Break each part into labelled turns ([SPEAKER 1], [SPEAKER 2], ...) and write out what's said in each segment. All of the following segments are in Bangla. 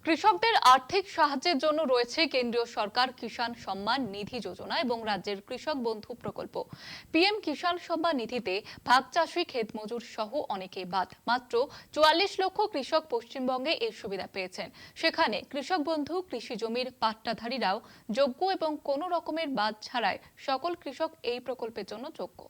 [SPEAKER 1] কৃষকদের আর্থিক সাহায্যের জন্য রয়েছে কেন্দ্রীয় সরকার কিষাণ সম্মান নিধি যোজনা এবং রাজ্যের কৃষক বন্ধু প্রকল্প। পিএম কিষাণ সম্মান নিধিতে ভাগ চাষি, ক্ষেত মজুর সহ অনেকেই বাদ। মাত্র ৪৪ লক্ষ কৃষক পশ্চিমবঙ্গে এর সুবিধা পেয়েছেন। সেখানে কৃষক বন্ধু কৃষি জমির পাট্টাধারীরাও যোগ্য এবং কোনো রকমের বাদ ছাড়াই সকল কৃষক এই প্রকল্পের জন্য যোগ্য।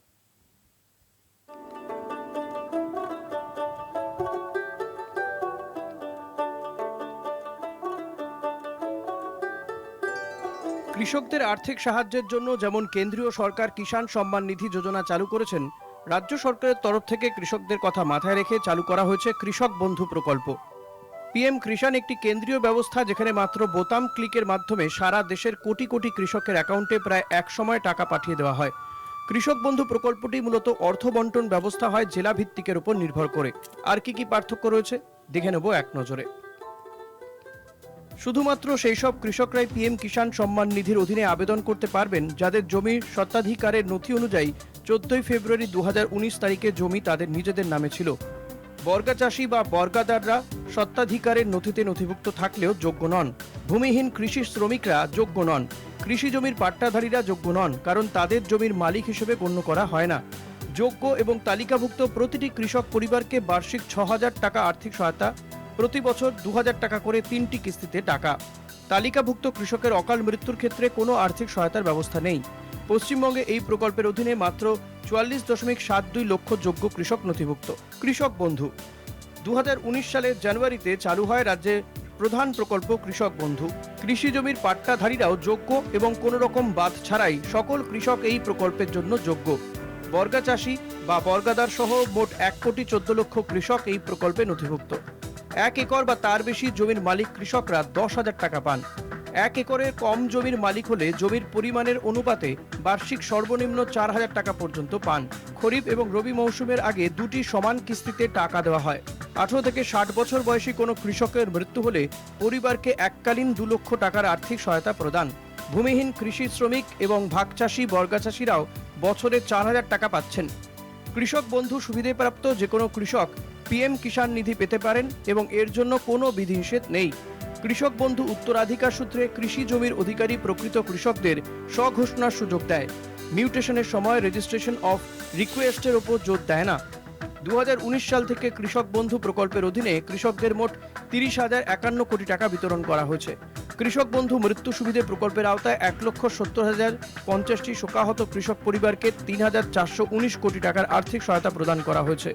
[SPEAKER 2] কৃষকদের আর্থিক সাহায্যের জন্য যেমন কেন্দ্রীয় সরকার কিষাণ সম্মান নিধি যোজনা চালু করেছেন, রাজ্য সরকারের তরফ থেকে কৃষকদের কথা মাথায় রেখে চালু করা হয়েছে কৃষক বন্ধু প্রকল্প। পিএম কিষাণ একটি কেন্দ্রীয় ব্যবস্থা যেখানে মাত্র বোতাম ক্লিকের মাধ্যমে সারা দেশের কোটি কোটি কৃষকের অ্যাকাউন্টে প্রায় এক সময় টাকা পাঠিয়ে দেওয়া হয়। কৃষক বন্ধু প্রকল্পটি মূলত অর্থ বন্টন ব্যবস্থা হয় জেলা ভিত্তিকের উপর নির্ভর করে। আর কি পার্থক্য রয়েছে দেখে নেব এক নজরে। শুধুমাত্র সেই সব কৃষকরাই পিএম কিষাণ সম্মান নিধির অধীনে আবেদন করতে পারবেন যাদের জমির স্বত্বাধিকারের নথি অনুযায়ী 14 ফেব্রুয়ারি 2019 তারিখে জমি তাদের নিজেদের নামে ছিল। বর্গা চাষি বা বর্গাদাররা স্বত্বাধিকারের নথিতে নথিভুক্ত থাকলেও যোগ্য নন। ভূমিহীন কৃষি শ্রমিকরা যোগ্য নন। কৃষি জমির পাট্টাধারীরা যোগ্য নন, কারণ তাদের জমির মালিক হিসেবে গণ্য করা হয় না। যোগ্য এবং তালিকাভুক্ত প্রতিটি কৃষক পরিবারকে বার্ষিক 6,000 টাকা আর্থিক সহায়তা, প্রতি বছর 2,000 টাকা করে 3টি কিস্তিতে টাকা। তালিকাভুক্ত কৃষকের অকাল মৃত্যুর ক্ষেত্রে কোনো আর্থিক সহায়তার ব্যবস্থা নেই। পশ্চিমবঙ্গে এই প্রকল্পের অধীনে মাত্র 44.72 লক্ষ যোগ্য কৃষক নথিভুক্ত। কৃষক বন্ধু 2019 সালের জানুয়ারিতে চালু হয় রাজ্যের প্রধান প্রকল্প কৃষক বন্ধু। কৃষি জমির পাট্টাধারীরাও যোগ্য এবং কোনো রকম বাদ ছাড়াই সকল কৃষক এই প্রকল্পের জন্য যোগ্য। বর্গা চাষি বা বর্গাদার সহ মোট 1,14,00,000 কৃষক এই প্রকল্পে নথিভুক্ত। 1 একর বা তার বেশি জমির মালিক কৃষকরা 10,000 টাকা পান। 1 একরের কম জমির মালিক হলে জমির পরিমাণের অনুপাতে বার্ষিক সর্বনিম্ন 4,000 টাকা পর্যন্ত পান। খরিফ এবং রবি মৌসুমের আগে দুটি সমান কিস্তিতে টাকা দেওয়া হয়। 18 থেকে 60 বছর বয়সী কোনো কৃষকের মৃত্যু হলে পরিবারকে এককালীন 2 লক্ষ টাকার আর্থিক সহায়তা প্রদান। ভূমিহীন কৃষি শ্রমিক এবং ভাগ চাষি বর্গা চাষিরাও বছরে 4,000 টাকা পাচ্ছেন। কৃষক বন্ধু সুবিধাপ্রাপ্ত যে কোনো কৃষক পিএম কিষাণ নিধি পেতে পারেন এবং এর জন্য কোনো বিধিনিষেধ নেই। কৃষক বন্ধু উত্তরাধিকার সূত্রে কৃষি জমির অধিকারী প্রকৃত কৃষকদের স্বঘোষণার সুযোগ দেয়। মিউটেশনের সময় রেজিস্ট্রেশন অফ রিকোয়েস্টের ওপর জোর দেয় না। 2019 সাল থেকে কৃষক বন্ধু প্রকল্পের অধীনে কৃষকদের মোট 30,051 কোটি টাকা বিতরণ করা হয়েছে। কৃষক বন্ধু মৃত্যু সুবিধে প্রকল্পের আওতায় 1,70,050টি শোকাহত কৃষক পরিবারকে 3,419 কোটি টাকার আর্থিক সহায়তা প্রদান করা হয়েছে।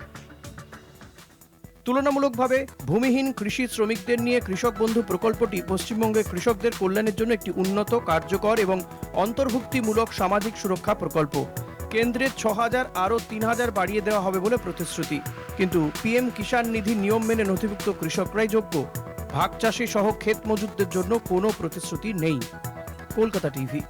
[SPEAKER 2] তুলনামূলকভাবে ভূমিহীন কৃষি শ্রমিকদের নিয়ে কৃষক বন্ধু প্রকল্পটি পশ্চিমবঙ্গের কৃষকদের কল্যাণের জন্য একটি উন্নত, কার্যকর এবং অন্তর্ভুক্তিমূলক সামাজিক সুরক্ষা প্রকল্প। কেন্দ্রের 6,000 আরও 3,000 বাড়িয়ে দেওয়া হবে বলে প্রতিশ্রুতি, কিন্তু পিএম কিষাণ নিধি নিয়ম মেনে নথিভুক্ত কৃষকরাই যোগ্য। ভাগ চাষি সহ ক্ষেত মজুরদের জন্য কোনো প্রতিশ্রুতি নেই। কলকাতা টিভি।